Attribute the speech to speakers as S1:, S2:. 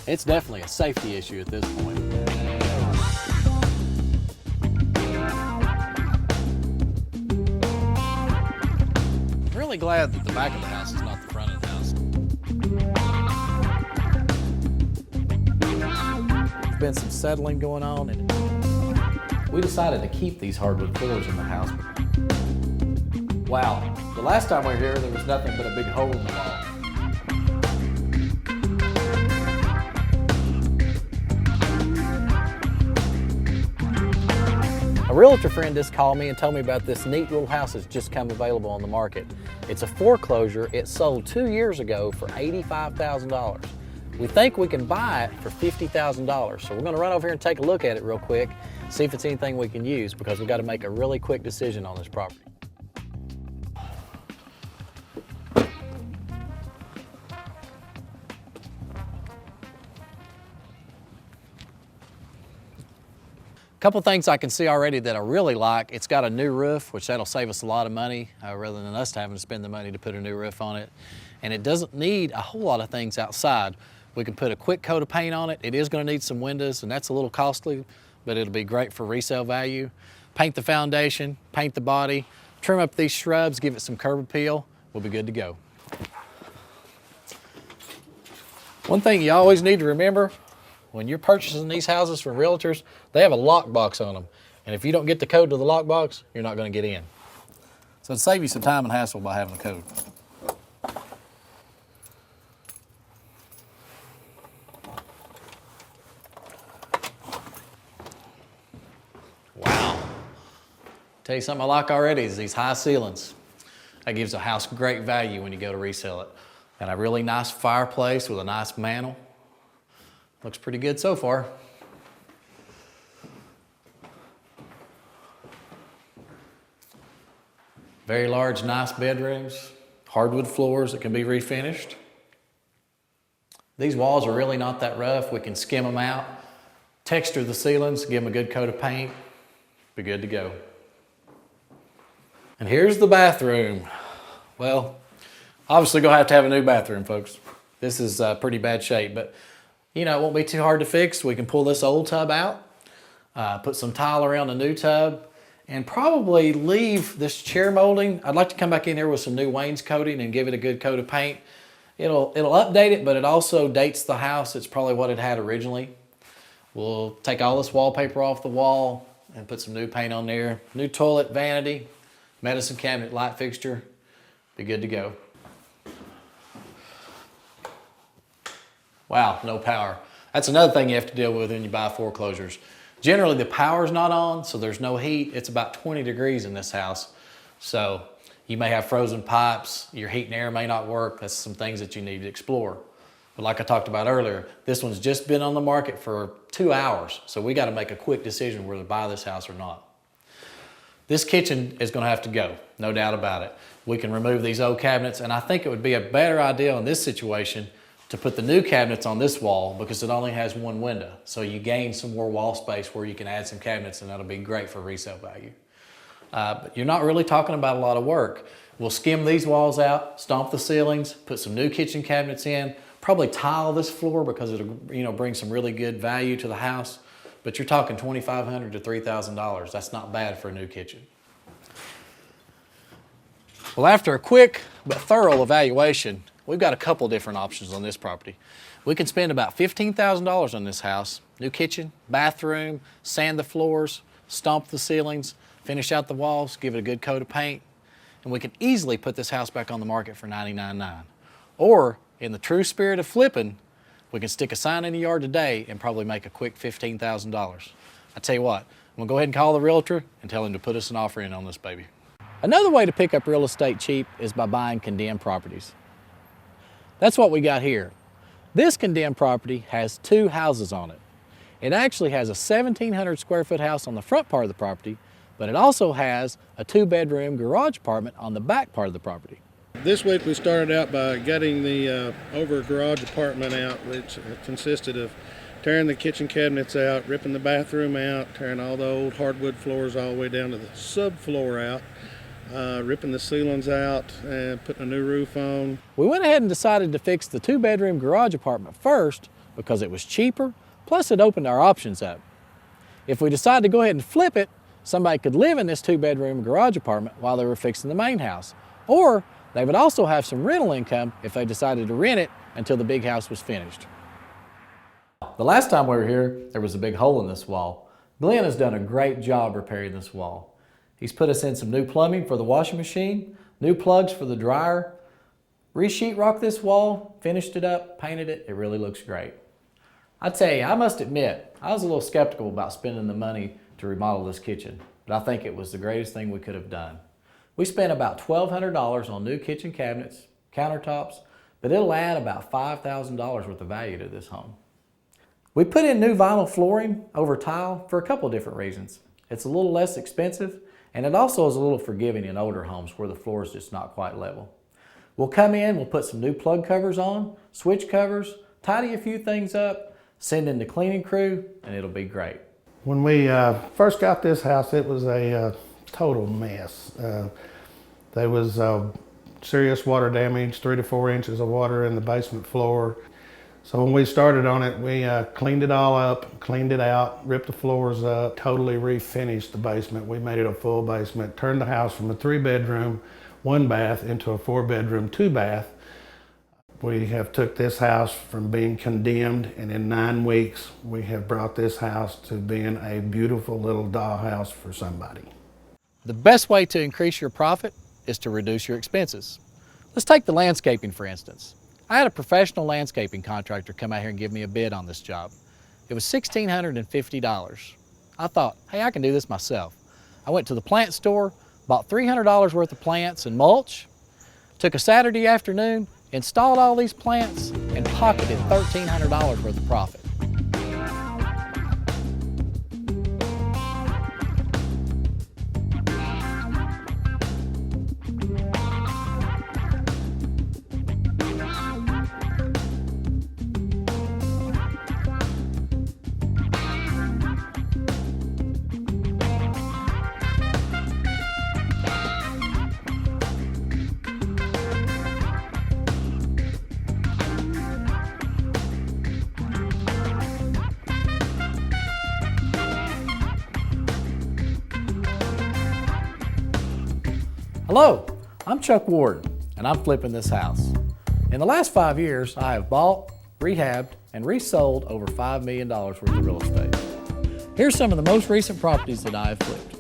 S1: It's definitely a safety issue at this point. I'm really glad that the back of the house is not the front of the house. There's been some settling going on, and we decided to keep these hardwood floors in the house. Wow, the last time we were here, there was nothing but a big hole in the wall. A realtor friend just called me and told me about this neat little house that's just come available on the market. It's a foreclosure. It sold 2 years ago for $85,000. We think we can buy it for $50,000. So we're gonna run over here and take a look at it real quick, see if it's anything we can use, because we've got to make a really quick decision on this property. Couple things I can see already that I really like. It's got a new roof, which that'll save us a lot of money rather than us having to spend the money to put a new roof on it. And it doesn't need a whole lot of things outside. We can put a quick coat of paint on it. It is going to need some windows, and that's a little costly, but it'll be great for resale value. Paint the foundation, paint the body, trim up these shrubs, give it some curb appeal. We'll be good to go. One thing you always need to remember, when you're purchasing these houses from realtors, they have a lockbox on them. And if you don't get the code to the lockbox, you're not going to get in. So it'll save you some time and hassle by having a code. Wow. Tell you something I like already is these high ceilings. That gives a house great value when you go to resell it. And a really nice fireplace with a nice mantel. Looks pretty good so far. Very large, nice bedrooms, hardwood floors that can be refinished. These walls are really not that rough. We can skim them out, texture the ceilings, give them a good coat of paint, be good to go. And here's the bathroom. Well, obviously gonna have to have a new bathroom, folks. This is pretty bad shape, but you know, it won't be too hard to fix. We can pull this old tub out, put some tile around the new tub, and probably leave this chair molding. I'd like to come back in here with some new wainscoting and give it a good coat of paint. It'll update it, but it also dates the house. It's probably what it had originally. We'll take all this wallpaper off the wall and put some new paint on there. New toilet, vanity, medicine cabinet, light fixture. Be good to go. Wow, no power. That's another thing you have to deal with when you buy foreclosures. Generally, the power's not on, so there's no heat. It's about 20 degrees in this house. So you may have frozen pipes, your heat and air may not work. That's some things that you need to explore. But like I talked about earlier, this one's just been on the market for 2 hours. So we gotta make a quick decision whether to buy this house or not. This kitchen is gonna have to go, no doubt about it. We can remove these old cabinets, and I think it would be a better idea in this situation to put the new cabinets on this wall because it only has one window. So you gain some more wall space where you can add some cabinets, and that'll be great for resale value. But you're not really talking about a lot of work. We'll skim these walls out, stomp the ceilings, put some new kitchen cabinets in, probably tile this floor because it'll bring some really good value to the house. But you're talking $2,500 to $3,000. That's not bad for a new kitchen. Well, after a quick but thorough evaluation, we've got a couple different options on this property. We can spend about $15,000 on this house. New kitchen, bathroom, sand the floors, stomp the ceilings, finish out the walls, give it a good coat of paint, and we can easily put this house back on the market for $99,900. Or, in the true spirit of flipping, we can stick a sign in the yard today and probably make a quick $15,000. I tell you what, I'm gonna go ahead and call the realtor and tell him to put us an offer in on this baby. Another way to pick up real estate cheap is by buying condemned properties. That's what we got here. This condemned property has 2 houses on it. It actually has a 1,700 square foot house on the front part of the property, but it also has a 2-bedroom garage apartment on the back part of the property.
S2: This week we started out by gutting the over garage apartment out, which consisted of tearing the kitchen cabinets out, ripping the bathroom out, tearing all the old hardwood floors all the way down to the subfloor out, ripping the ceilings out and putting a new roof on.
S1: We went ahead and decided to fix the 2-bedroom garage apartment first because it was cheaper, plus it opened our options up. If we decided to go ahead and flip it, somebody could live in this 2-bedroom garage apartment while they were fixing the main house. Or they would also have some rental income if they decided to rent it until the big house was finished. The last time we were here, there was a big hole in this wall. Glenn has done a great job repairing this wall. He's put us in some new plumbing for the washing machine, new plugs for the dryer, re-sheetrocked this wall, finished it up, painted it. It really looks great. I tell you, I must admit, I was a little skeptical about spending the money to remodel this kitchen, but I think it was the greatest thing we could have done. We spent about $1,200 on new kitchen cabinets, countertops, but it'll add about $5,000 worth of value to this home. We put in new vinyl flooring over tile for a couple different reasons. It's a little less expensive, and it also is a little forgiving in older homes where the floor is just not quite level. We'll come in, we'll put some new plug covers on, switch covers, tidy a few things up, send in the cleaning crew, and it'll be great.
S2: When we first got this house, it was a total mess. There was serious water damage, 3 to 4 inches of water in the basement floor. So when we started on it, we cleaned it all up, cleaned it out, ripped the floors up, totally refinished the basement. We made it a full basement, turned the house from a 3-bedroom, 1 bath into a 4-bedroom, 2 bath. We have took this house from being condemned, and in 9 weeks, we have brought this house to being a beautiful little dollhouse for somebody.
S1: The best way to increase your profit is to reduce your expenses. Let's take the landscaping, for instance. I had a professional landscaping contractor come out here and give me a bid on this job. It was $1,650. I thought, hey, I can do this myself. I went to the plant store, bought $300 worth of plants and mulch, took a Saturday afternoon, installed all these plants, and pocketed $1,300 worth of profit. Hello, I'm Chuck Ward, and I'm flipping this house. In the last 5 years, I have bought, rehabbed, and resold over $5 million worth of real estate. Here's some of the most recent properties that I have flipped.